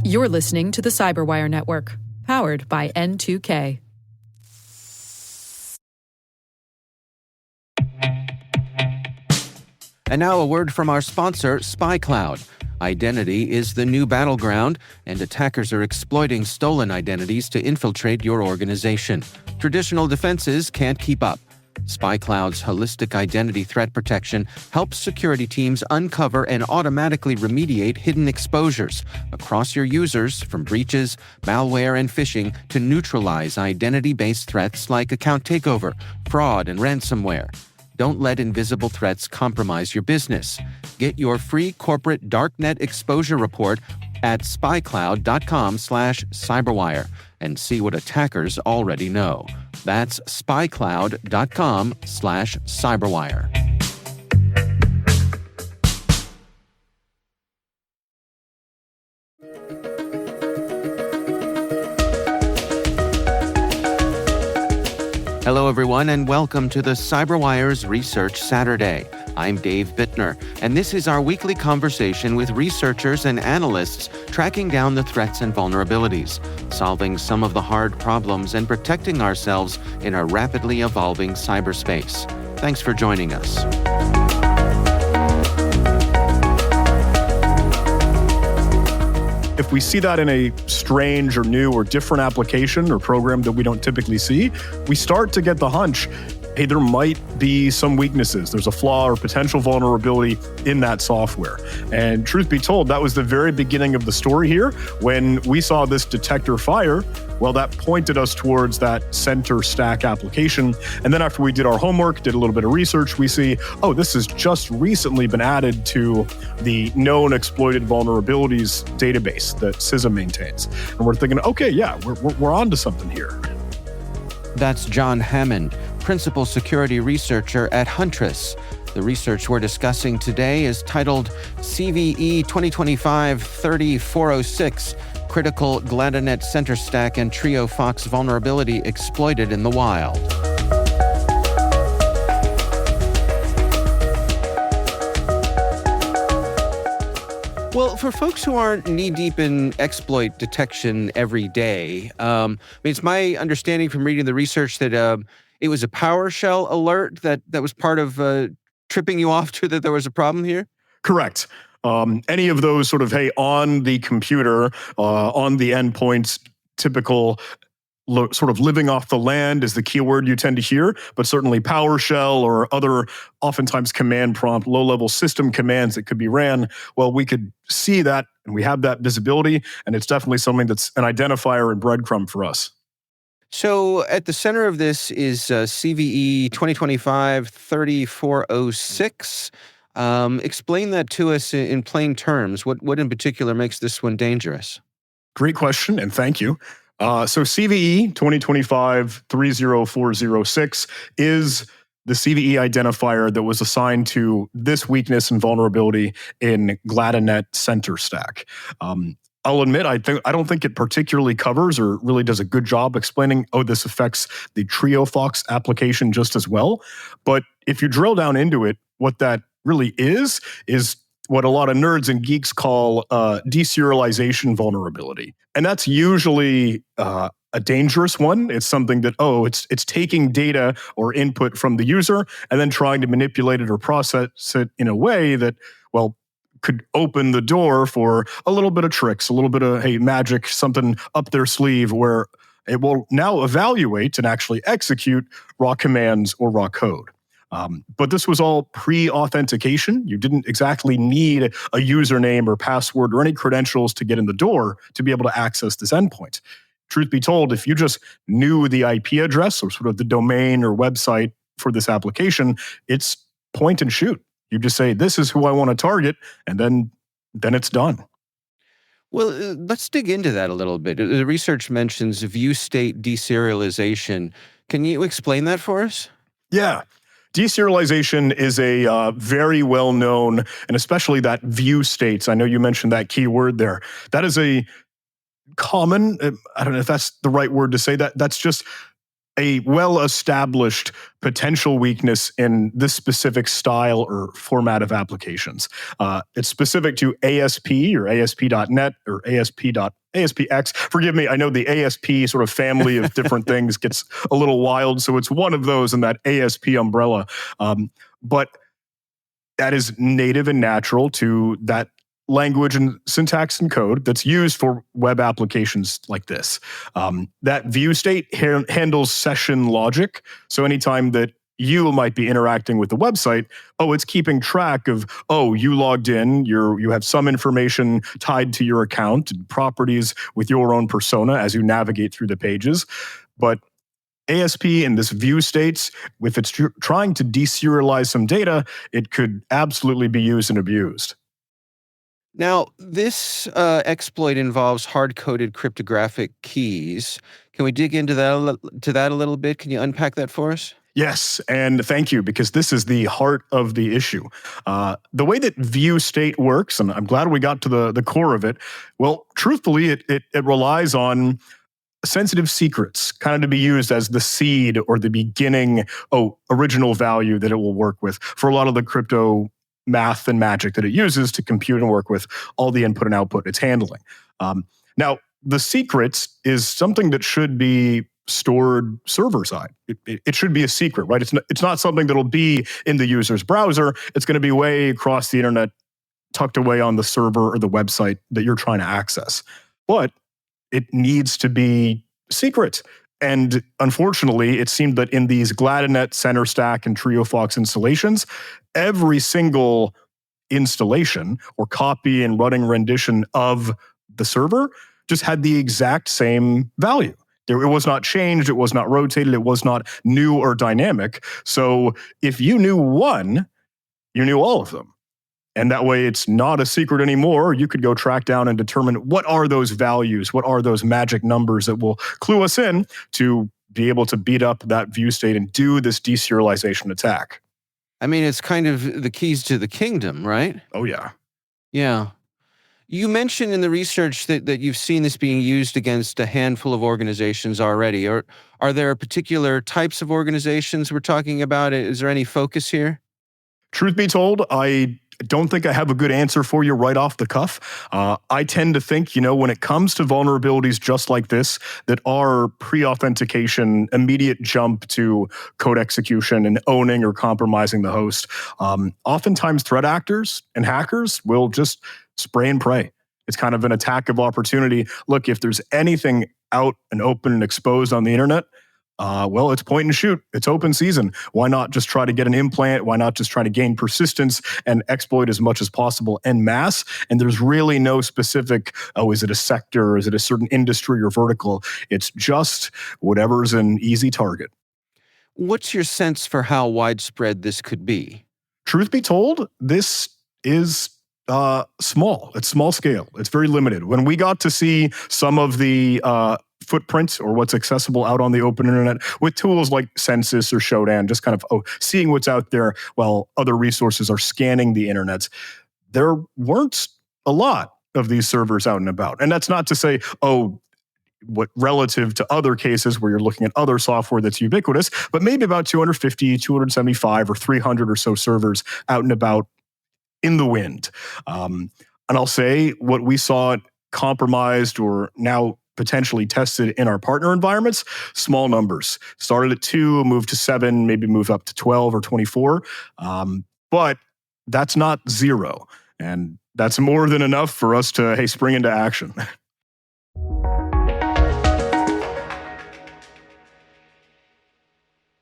You're listening to the Cyberwire Network, powered by N2K. And now a word from our sponsor, SpyCloud. Identity is the new battleground, and attackers are exploiting stolen identities to infiltrate your organization. Traditional defenses can't keep up. SpyCloud's holistic identity threat protection helps security teams uncover and automatically remediate hidden exposures across your users, from breaches, malware, and phishing to neutralize identity-based threats like account takeover, fraud, and ransomware. Don't let invisible threats compromise your business. Get your free corporate darknet exposure report at spycloud.com/cyberwire and see what attackers already know. That's spycloud.com/cyberwire. Hello, everyone, and welcome to the CyberWire's Research Saturday. I'm Dave Bittner, and this is our weekly conversation with researchers and analysts tracking down the threats and vulnerabilities, solving some of the hard problems, and protecting ourselves in a rapidly evolving cyberspace. Thanks for joining us. If we see that in a strange or new or different application or program that we don't typically see, we start to get the hunch, hey, there might be some weaknesses. There's a flaw or potential vulnerability in that software. And truth be told, that was the very beginning of the story here. When we saw this detector fire, well, that pointed us towards that center stack application. And then after we did our homework, did a little bit of research, we see, oh, this has just recently been added to the known exploited vulnerabilities database that CISA maintains. And we're thinking, okay, yeah, we're on to something here. That's John Hammond, Principal Security Researcher at Huntress. The research we're discussing today is titled CVE 2025-30406, Critical GladaNet Center Stack and Triofox Vulnerability Exploited in the Wild. Well, for folks who aren't knee-deep in exploit detection every day, it's my understanding from reading the research that it was a PowerShell alert that was part of tripping you off to that there was a problem here? Correct. Any of those sort of, hey, on the computer, on the endpoints, typical sort of living off the land is the keyword you tend to hear, but certainly PowerShell or other oftentimes command prompt, low-level system commands that could be ran, well, we could see that and we have that visibility, and it's definitely something that's an identifier and breadcrumb for us. So at the center of this is CVE 2025-30406. Explain that to us in plain terms. What in particular makes this one dangerous? Great question, and thank you. So CVE 2025-30406 is the CVE identifier that was assigned to this weakness and vulnerability in GladaNet Center Stack. I'll admit, I don't think it particularly covers or really does a good job explaining, oh, this affects the Triofox application just as well. But if you drill down into it, what that really is what a lot of nerds and geeks call deserialization vulnerability. And that's usually a dangerous one. It's something that, it's taking data or input from the user and then trying to manipulate it or process it in a way that, well, could open the door for a little bit of tricks, a little bit of, hey, magic, something up their sleeve where it will now evaluate and actually execute raw commands or raw code. But this was all pre-authentication. You didn't exactly need a username or password or any credentials to get in the door to be able to access this endpoint. Truth be told, if you just knew the IP address or sort of the domain or website for this application, it's point and shoot. You just say, this is who I want to target, and then it's done. Well, let's dig into that a little bit. The research mentions view state deserialization. Can you explain that for us? Yeah. Deserialization is a very well-known, and especially that view states. I know you mentioned that keyword there. That is a common, I don't know if that's the right word to say, that's just a well-established potential weakness in this specific style or format of applications. It's specific to ASP or ASP.NET or ASPX. Forgive me, I know the ASP sort of family of different things gets a little wild, so it's one of those in that ASP umbrella. But that is native and natural to that language and syntax and code that's used for web applications like this. That view state handles session logic. So anytime that you might be interacting with the website, it's keeping track of, you logged in, you have some information tied to your account and properties with your own persona as you navigate through the pages. But ASP in this view states, if it's trying to deserialize some data, it could absolutely be used and abused. Now, this exploit involves hard-coded cryptographic keys. Can we dig into that a little bit? Can you unpack that for us? Yes, and thank you, because this is the heart of the issue. The way that view state works, and I'm glad we got to the core of it, well, truthfully, it relies on sensitive secrets, kind of to be used as the seed or the beginning, original value that it will work with for a lot of the crypto math and magic that it uses to compute and work with all the input and output it's handling. Now, the secrets is something that should be stored server side. It should be a secret, right? It's not something that'll be in the user's browser. It's going to be way across the internet, tucked away on the server or the website that you're trying to access. But it needs to be secret. And unfortunately, it seemed that in these GladaNet, CenterStack, and Triofox installations, every single installation or copy and running rendition of the server just had the exact same value. It was not changed, it was not rotated, it was not new or dynamic. So if you knew one, you knew all of them. And that way it's not a secret anymore. You could go track down and determine what are those values, what are those magic numbers that will clue us in to be able to beat up that view state and do this deserialization attack. I mean, it's kind of the keys to the kingdom, right? Oh, yeah. Yeah. You mentioned in the research that you've seen this being used against a handful of organizations already. Or are there particular types of organizations we're talking about? Is there any focus here? Truth be told, I don't think I have a good answer for you right off the cuff. I tend to think, when it comes to vulnerabilities just like this, that are pre-authentication, immediate jump to code execution and owning or compromising the host, oftentimes threat actors and hackers will just spray and pray. It's kind of an attack of opportunity. Look, if there's anything out and open and exposed on the internet, it's point and shoot. It's open season. Why not just try to get an implant? Why not just try to gain persistence and exploit as much as possible en masse? And there's really no specific, is it a sector? Is it a certain industry or vertical? It's just whatever's an easy target. What's your sense for how widespread this could be? Truth be told, this is small. It's small scale. It's very limited. When we got to see some of the footprint or what's accessible out on the open internet with tools like Census or Shodan, just kind of seeing what's out there while other resources are scanning the internet, there weren't a lot of these servers out and about. And that's not to say, what relative to other cases where you're looking at other software that's ubiquitous, but maybe about 250, 275, or 300 or so servers out and about in the wind. And I'll say what we saw compromised or now potentially tested in our partner environments, small numbers. Started at 2, moved to 7, maybe move up to 12 or 24. But that's not 0. And that's more than enough for us to, spring into action.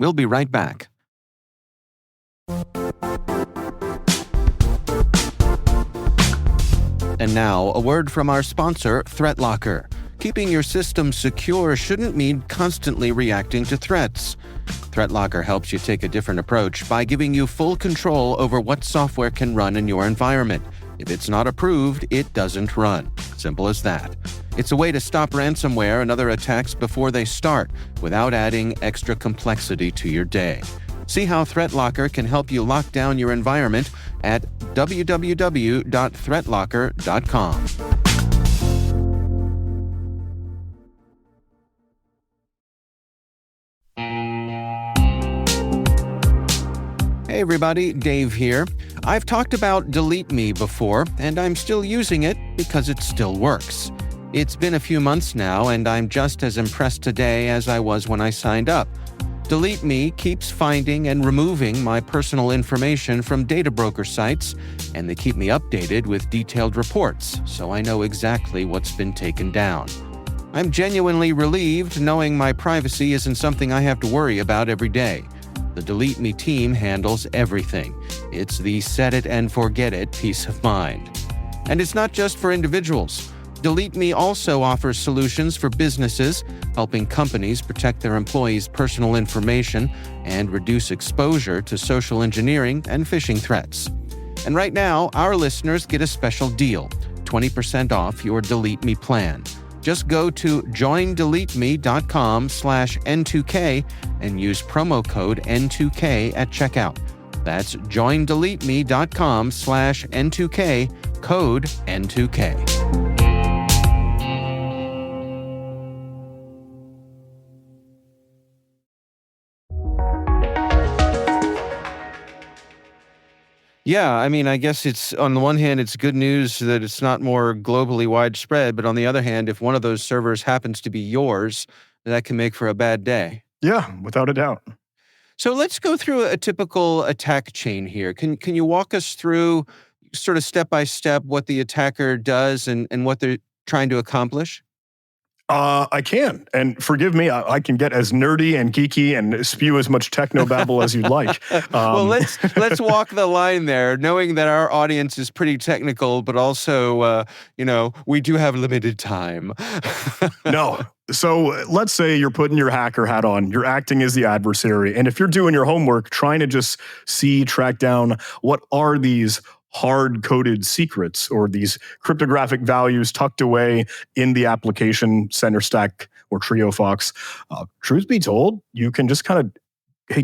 We'll be right back. And now, a word from our sponsor, ThreatLocker. Keeping your system secure shouldn't mean constantly reacting to threats. ThreatLocker helps you take a different approach by giving you full control over what software can run in your environment. If it's not approved, it doesn't run. Simple as that. It's a way to stop ransomware and other attacks before they start, without adding extra complexity to your day. See how ThreatLocker can help you lock down your environment at www.threatlocker.com. Hey everybody, Dave here. I've talked about Delete Me before, and I'm still using it because it still works. It's been a few months now, and I'm just as impressed today as I was when I signed up. Delete Me keeps finding and removing my personal information from data broker sites, and they keep me updated with detailed reports, so I know exactly what's been taken down. I'm genuinely relieved knowing my privacy isn't something I have to worry about every day. The Delete Me team handles everything. It's the set it and forget it peace of mind. And it's not just for individuals. Delete Me also offers solutions for businesses, helping companies protect their employees' personal information and reduce exposure to social engineering and phishing threats. And right now, our listeners get a special deal, 20% off your Delete Me plan. Just go to joindeleteme.com/N2K and use promo code N2K at checkout. That's joindeleteme.com/N2K, code N2K. Yeah, I mean, I guess it's on the one hand, it's good news that it's not more globally widespread, but on the other hand, if one of those servers happens to be yours, that can make for a bad day. Yeah, without a doubt. So let's go through a typical attack chain here. Can you walk us through sort of step by step what the attacker does and what they're trying to accomplish? I can, and forgive me, I can get as nerdy and geeky and spew as much technobabble as you'd like. Well, let's walk the line there, knowing that our audience is pretty technical, but also, we do have limited time. No. So let's say you're putting your hacker hat on, you're acting as the adversary, and if you're doing your homework, trying to just track down what are these hard-coded secrets or these cryptographic values tucked away in the application center stack or Triofox. Truth be told, you can just kind of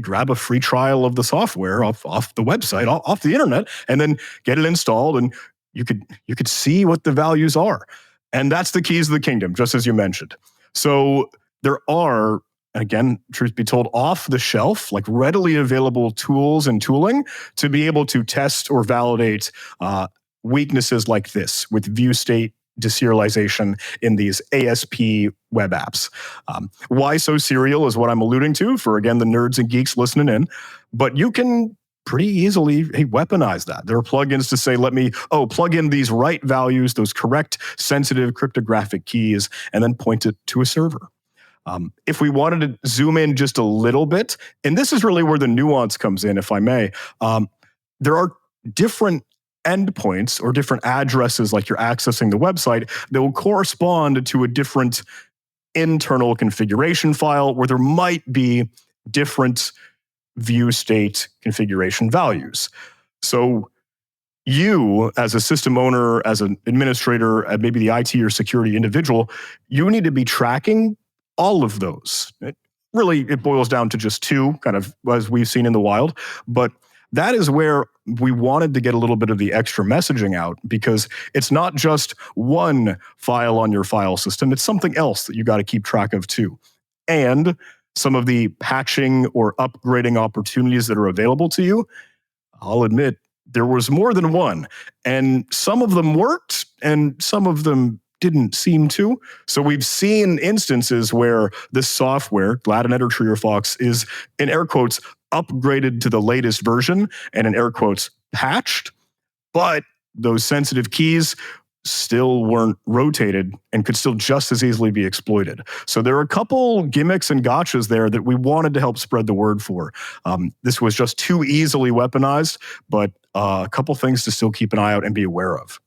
grab a free trial of the software off the website, off the internet, and then get it installed, and you could see what the values are. And that's the keys of the kingdom, just as you mentioned. So there are, again, truth be told, off-the-shelf, like readily available tools and tooling to be able to test or validate weaknesses like this with view state deserialization in these ASP web apps. Why so serial is what I'm alluding to for, again, the nerds and geeks listening in. But you can pretty easily weaponize that. There are plugins to say, plug in these right values, those correct sensitive cryptographic keys, and then point it to a server. If we wanted to zoom in just a little bit, and this is really where the nuance comes in, if I may, there are different endpoints or different addresses, like you're accessing the website, that will correspond to a different internal configuration file where there might be different view state configuration values. So you, as a system owner, as an administrator, maybe the IT or security individual, you need to be tracking all of those. It boils down to just two, kind of as we've seen in the wild. But that is where we wanted to get a little bit of the extra messaging out, because it's not just one file on your file system. It's something else that you got to keep track of too. And some of the patching or upgrading opportunities that are available to you, I'll admit, there was more than one. And some of them worked and some of them didn't seem to. So we've seen instances where this software, GladNet or Triofox, is, in air quotes, upgraded to the latest version and, in air quotes, patched, but those sensitive keys still weren't rotated and could still just as easily be exploited. So there are a couple gimmicks and gotchas there that we wanted to help spread the word for. This was just too easily weaponized, but a couple things to still keep an eye out and be aware of.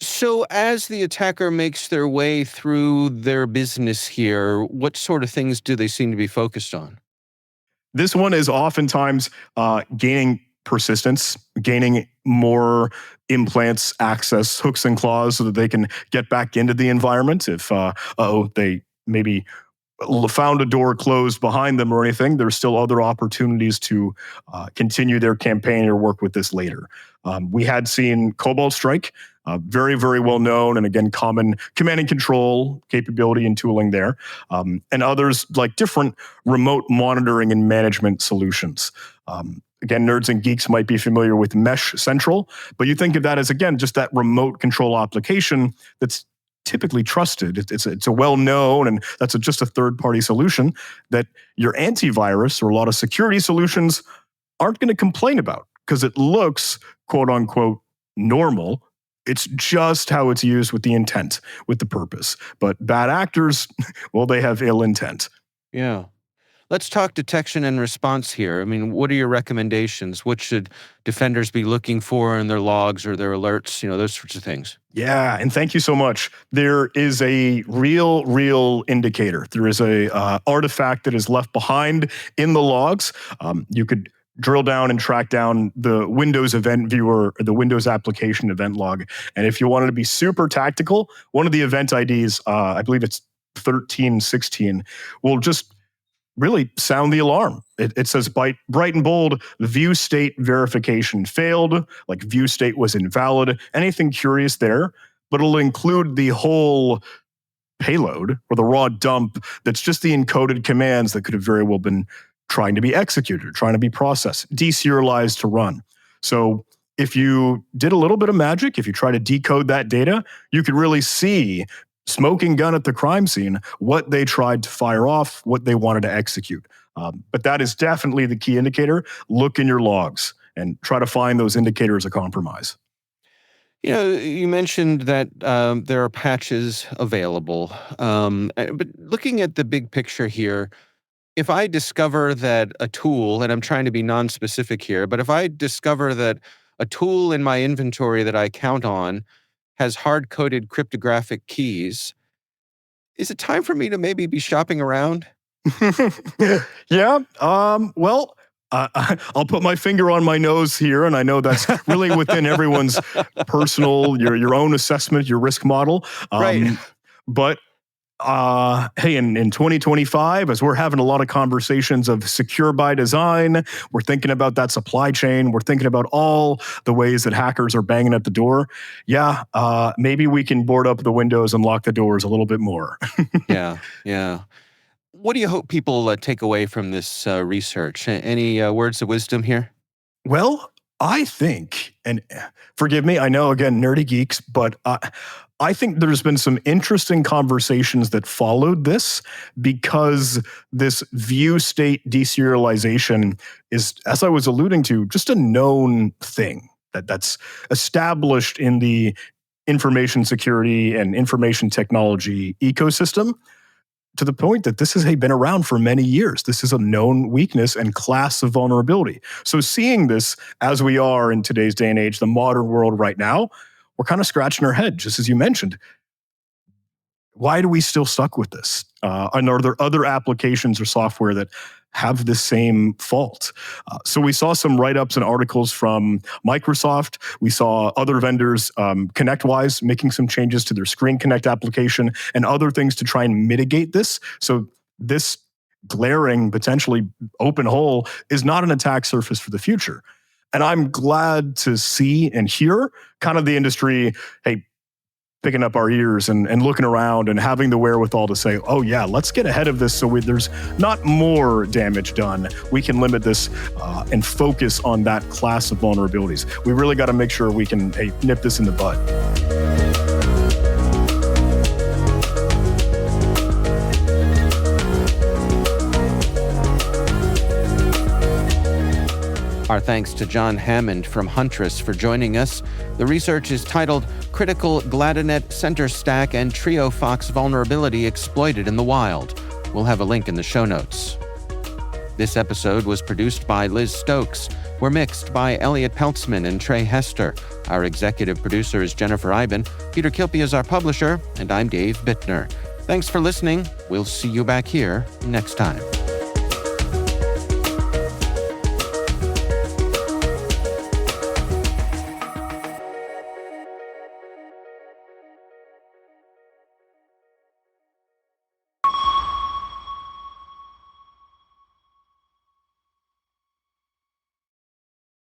So as the attacker makes their way through their business here, what sort of things do they seem to be focused on? This one is oftentimes gaining persistence, gaining more implants, access, hooks and claws so that they can get back into the environment. If they maybe found a door closed behind them or anything, there's still other opportunities to continue their campaign or work with this later. We had seen Cobalt Strike, very, very well known, and again, common command and control capability and tooling there, and others like different remote monitoring and management solutions. Again, nerds and geeks might be familiar with Mesh Central, but you think of that as, again, just that remote control application that's typically trusted. It's a well-known, and that's just a third-party solution that your antivirus or a lot of security solutions aren't going to complain about because it looks, quote unquote, normal. It's just how it's used with the intent, with the purpose. But bad actors, well, they have ill intent. Yeah. Let's talk detection and response here. I mean, what are your recommendations? What should defenders be looking for in their logs or their alerts? Those sorts of things. Yeah, and thank you so much. There is a real indicator. There is a artifact that is left behind in the logs. You could drill down and track down the Windows event viewer, or the Windows application event log. And if you wanted to be super tactical, one of the event IDs, I believe it's 1316, will just really sound the alarm. It says bright and bold, view state verification failed, like view state was invalid, anything curious there, but it'll include the whole payload or the raw dump that's just the encoded commands that could have very well been trying to be executed, trying to be processed, deserialized to run. So if you did a little bit of magic, if you try to decode that data, you could really see, smoking gun at the crime scene, what they tried to fire off, what they wanted to execute. But that is definitely the key indicator. Look in your logs and try to find those indicators of compromise. You mentioned that there are patches available. But looking at the big picture here, if I discover that a tool, and I'm trying to be non-specific here, but if I discover that a tool in my inventory that I count on has hard-coded cryptographic keys, is it time for me to maybe be shopping around? Yeah. Well, I'll put my finger on my nose here, and I know that's really within everyone's personal, your own assessment, your risk model. Right. But hey, in 2025, as we're having a lot of conversations of secure by design, we're thinking about that supply chain. We're thinking about all the ways that hackers are banging at the door. Yeah, maybe we can board up the windows and lock the doors a little bit more. Yeah. What do you hope people take away from this research? Any words of wisdom here? Well, I think, and forgive me, I know, again, nerdy geeks, but I think there's been some interesting conversations that followed this because this view state deserialization is, as I was alluding to, just a known thing that's established in the information security and information technology ecosystem, to the point that this has been around for many years. This is a known weakness and class of vulnerability. So seeing this as we are in today's day and age, the modern world right now, we're kind of scratching our head, just as you mentioned. Why do we still stuck with this? And are there other applications or software that have the same fault? So we saw some write-ups and articles from Microsoft. We saw other vendors, ConnectWise, making some changes to their Screen Connect application and other things to try and mitigate this. So this glaring, potentially open hole is not an attack surface for the future. And I'm glad to see and hear kind of the industry, hey, picking up our ears and looking around and having the wherewithal to say, oh yeah, let's get ahead of this so there's not more damage done. We can limit this and focus on that class of vulnerabilities. We really got to make sure we can nip this in the bud. Our thanks to John Hammond from Huntress for joining us. The research is titled Critical GladaNet Center Stack and Triofox Vulnerability Exploited in the Wild. We'll have a link in the show notes. This episode was produced by Liz Stokes. We're mixed by Elliot Peltzman and Trey Hester. Our executive producer is Jennifer Iben. Peter Kilpie is our publisher, and I'm Dave Bittner. Thanks for listening. We'll see you back here next time.